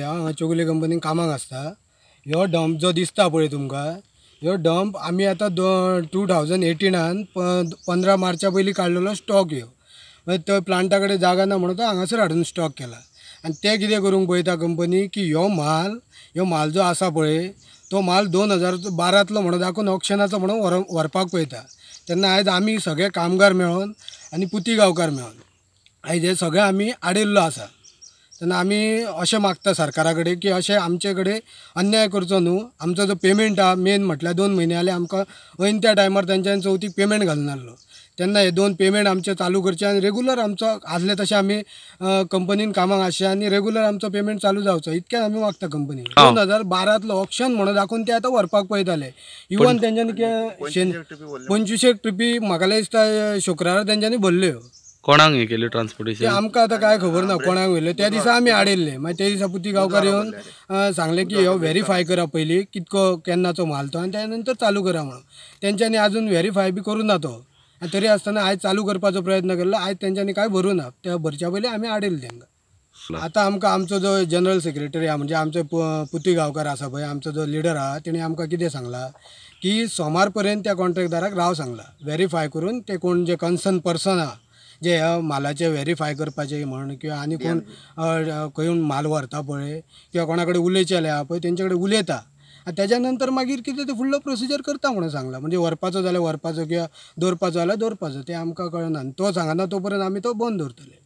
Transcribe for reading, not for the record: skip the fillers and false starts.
हांगा चोगले कंपनीन कामाक आसता. ह्यो डंप जो दिसता पळय तुमकां, ह्यो डंप आमी आतां 2018 15 मार्चा पयलीं काडलेलो स्टॉक ह्यो. मागीर तो प्लांटा कडेन जागा ना म्हणून तो हांगासर हाडून स्टॉक केला. आनी ते कितें करूंक पळयता कंपनी की ह्यो माल जो आसा पळय तो माल 2012 म्हणून दाखोवन ऑक्शनाचो म्हणून व्हरपाक पळयता. तेन्ना आयज आमी सगळे कामगार मेळोन आनी पुती गांवकार मेळोन आयज हे सगळे आमी आडिल्लो आसा. तेन्ना आमी अशें मागता सरकारा कडेन की अशें आमचे कडेन अन्याय करचो न्हू. आमचो जो पेमेंट आहा मेन म्हटल्यार 2 म्हयने जाले आमकां ऐन त्या टायमार तेंच्यांनी चवथीक पेमेंट घालून नासलो. तेन्ना हे 2 पेमेंट आमचे चालू करचे आनी रेगुलर आमचो आसले तशें आमी कंपनीन कामाक आसचे आनी रेगुलर आमचो पेमेंट चालू जावचो इतकें आमी मागता कंपनीक. 2012 ऑप्शन म्हणून दाखोवन ते आतां व्हरपाक पळयताले. इवन तेंच्यांनी 25 ट्रिपी म्हाका दिसता शुक्रारा तेंच्यांनी भरल्यो. कोणाक हे केले ते ट्रान्सपोर्टेशन? आमकां आतां काय खबर ना कोणाक व्हेल्ले. त्या दिसा आमी हाडिल्ले. मागीर त्या दिसा पुती गांवकार येवन सांगले की ह्यो व्हेरीफाय करा पयलीं कितको केन्नाचो माल तो आनी त्या नंतर चालू करा म्हणून. तेंच्यांनी आजून व्हेरीफाय बी करूं ना तो. आनी तरी आसतना आयज चालू करपाचो प्रयत्न केल्लो. आयज तेंच्यांनी काय भरूं ना. त्या भरच्या पयलीं आमी हाडिल्ले तेंकां. आतां आमकां आमचो जो जनरल सेक्रेटरी आहा म्हणजे आमचो पुती गांवकार आसा पळय आमचो जो लिडर आहा तेणी आमकां कितें सांगला की सोमार पर्यंत त्या कॉन्ट्रॅक्टदाराक राव सांगला. व्हेरीफाय करून ते कोण जे कन्सर्न पर्सन आहा जे ह्या मालाचे व्हेरीफाय करपाचे म्हण किंवा आनी कोण खंय माल व्हरता पळय किंवा कोणा कडेन उलयचेले आहा पळय तेंचे कडेन उलयता. आनी तेज्या नंतर मागीर कितें ते फुडलो प्रोसिजर करता म्हणून सांगला. म्हणजे व्हरपाचो जाल्यार व्हरपाचो किंवा दवरपाचो जाल्यार दवरपाचो. ते आमकां कळना. तो सांगना तो पर्यंत आमी तो बंद दवरतले.